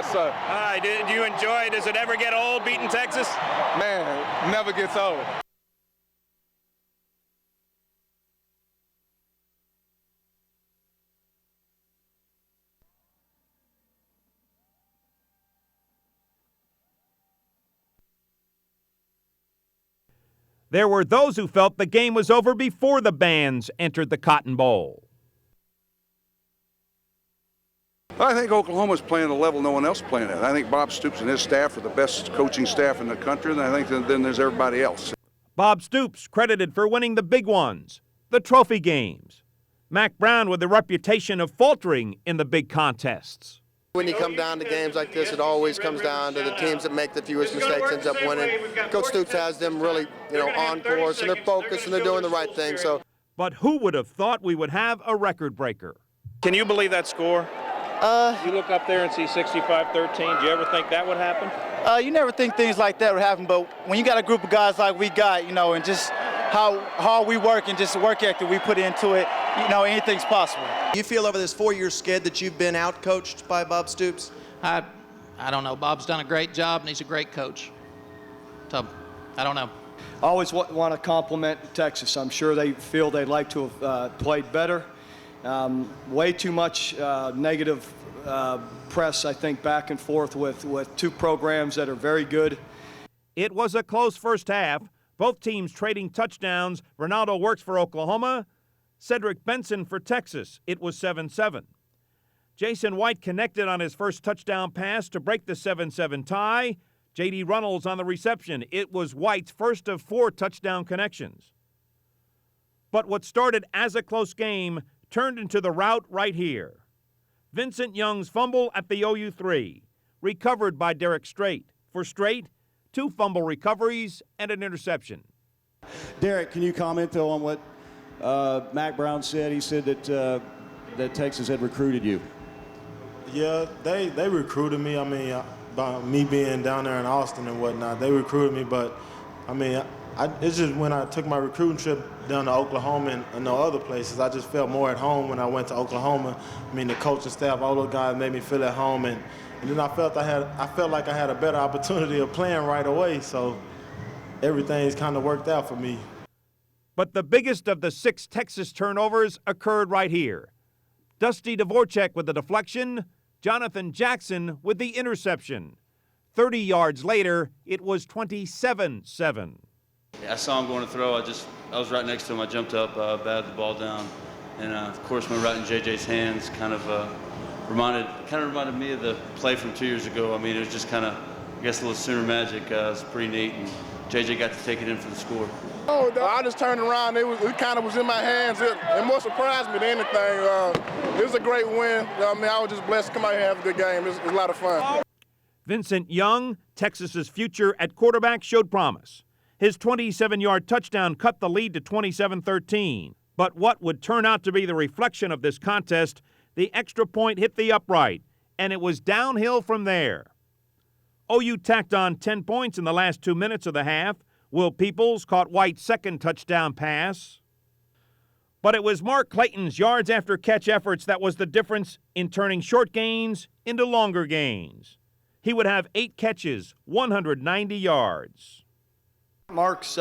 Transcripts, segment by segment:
Yes, sir. All right, do you enjoy it? Does it ever get old beating Texas? Man, never gets old. There were those who felt the game was over before the bands entered the Cotton Bowl. I think Oklahoma's playing a level no one else is playing at. I think Bob Stoops and his staff are the best coaching staff in the country, and I think then there's everybody else. Bob Stoops credited for winning the big ones, the trophy games. Mack Brown with the reputation of faltering in the big contests. When you come down to games like this, it always comes down to the teams that make the fewest mistakes ends up winning. Coach Stoops has them really, on course, and they're focused and they're doing the right thing. But who would have thought we would have a record breaker? Can you believe that score? You look up there and see 65-13. Do you ever think that would happen? You never think things like that would happen, but when you got a group of guys like we got, and just how hard we work and just the work ethic we put into it, anything's possible. You feel over this 4-year skid that you've been out-coached by Bob Stoops? I don't know. Bob's done a great job, and he's a great coach. So, I don't know. I always want to compliment Texas. I'm sure they feel they'd like to have played better. Way too much negative press, I think, back and forth with two programs that are very good. It was a close first half. Both teams trading touchdowns. Ronaldo works for Oklahoma. Cedric Benson for Texas. It was 7-7. Jason White connected on his first touchdown pass to break the 7-7 tie. J.D. Runnels on the reception. It was White's first of 4 touchdown connections. But what started as a close game turned into the rout right here. Vincent Young's fumble at the OU 3, recovered by Derek Strait. For Strait, 2 fumble recoveries and an interception. Derek, can you comment, though, on what Mack Brown said? He said that Texas had recruited you. Yeah, they recruited me. I mean, by me being down there in Austin and whatnot, they recruited me. But, I mean, it's just when I took my recruiting trip down to Oklahoma and no other places, I just felt more at home when I went to Oklahoma. I mean, the coaching staff, all those guys made me feel at home. And then I felt like I had a better opportunity of playing right away. So everything's kind of worked out for me. But the biggest of the 6 Texas turnovers occurred right here. Dusty Dvorak with the deflection, Jonathan Jackson with the interception. 30 yards later, it was 27-7. I saw him going to throw. I was right next to him. I jumped up, batted the ball down, and of course went right in JJ's hands. Kind of reminded me of the play from 2 years ago. I mean, it was just kind of, I guess, a little Sooner magic. It was pretty neat, and JJ got to take it in for the score. Oh, I just turned around. It kind of was in my hands. It more surprised me than anything. It was a great win. I mean, I was just blessed to come out here and have a good game. It was a lot of fun. Vincent Young, Texas's future at quarterback, showed promise. His 27-yard touchdown cut the lead to 27-13. But what would turn out to be the reflection of this contest, the extra point hit the upright, and it was downhill from there. OU tacked on 10 points in the last 2 minutes of the half. Will Peoples caught White's second touchdown pass. But it was Mark Clayton's yards after catch efforts that was the difference in turning short gains into longer gains. He would have 8 catches, 190 yards. Mark's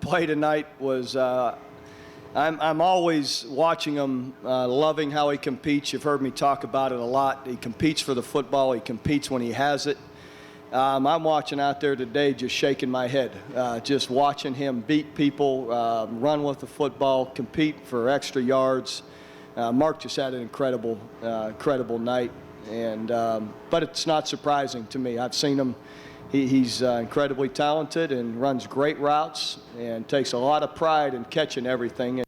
play tonight was, I'm always watching him, loving how he competes. You've heard me talk about it a lot. He competes for the football. He competes when he has it. I'm watching out there today just shaking my head, just watching him beat people, run with the football, compete for extra yards. Mark just had an incredible night, but it's not surprising to me. I've seen him. He's incredibly talented and runs great routes and takes a lot of pride in catching everything.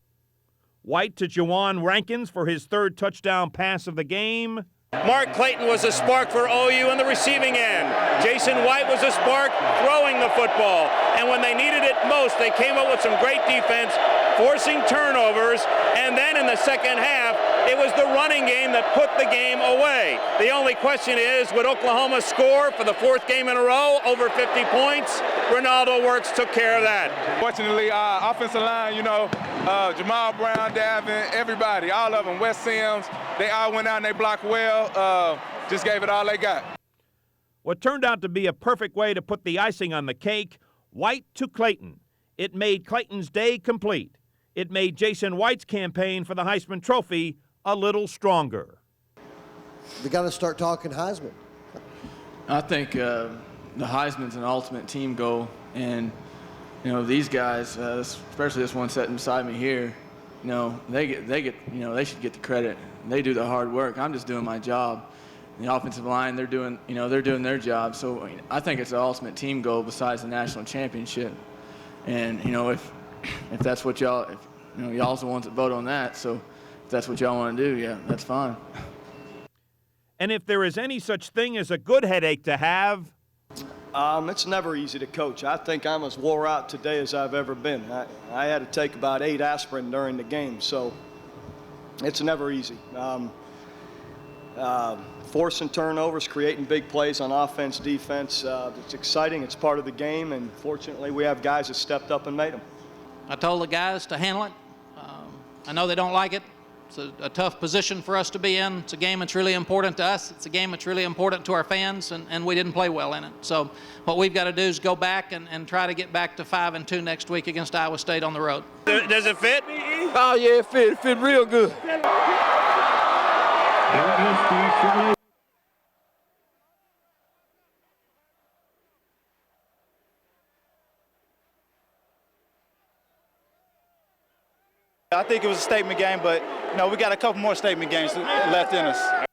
White to Juwan Rankins for his 3rd touchdown pass of the game. Mark Clayton was a spark for OU in the receiving end. Jason White was a spark throwing the football. And when they needed it most, they came up with some great defense, forcing turnovers. And then in the second half, it was the running game that put the game away. The only question is, would Oklahoma score for the 4th game in a row, over 50 points? Ronaldo Works took care of that. Fortunately, our offensive line, Jamal Brown, Davin, everybody, all of them, Wes Sims, they all went out and they blocked well, just gave it all they got. What turned out to be a perfect way to put the icing on the cake, White to Clayton. It made Clayton's day complete. It made Jason White's campaign for the Heisman Trophy a little stronger. We got to start talking Heisman. I think the Heisman's an ultimate team goal, and these guys, especially this one sitting beside me here, they should get the credit. They do the hard work. I'm just doing my job. The offensive line, they're doing their job. So I think it's the ultimate team goal besides the national championship. And if that's what y'all's the ones that vote on that. So if that's what y'all want to do, yeah, that's fine. And if there is any such thing as a good headache to have, it's never easy to coach. I think I'm as wore out today as I've ever been. I had to take about 8 aspirin during the game, so it's never easy. Forcing turnovers, creating big plays on offense, defense, it's exciting. It's part of the game, and fortunately we have guys that stepped up and made them. I told the guys to handle it. I know they don't like it. It's a tough position for us to be in. It's a game that's really important to us. It's a game that's really important to our fans, and we didn't play well in it. So what we've got to do is go back and try to get back to 5-2 next week against Iowa State on the road. Does it fit? Oh, yeah, it fit. It fit real good. I think it was a statement game, but we got a couple more statement games left in us.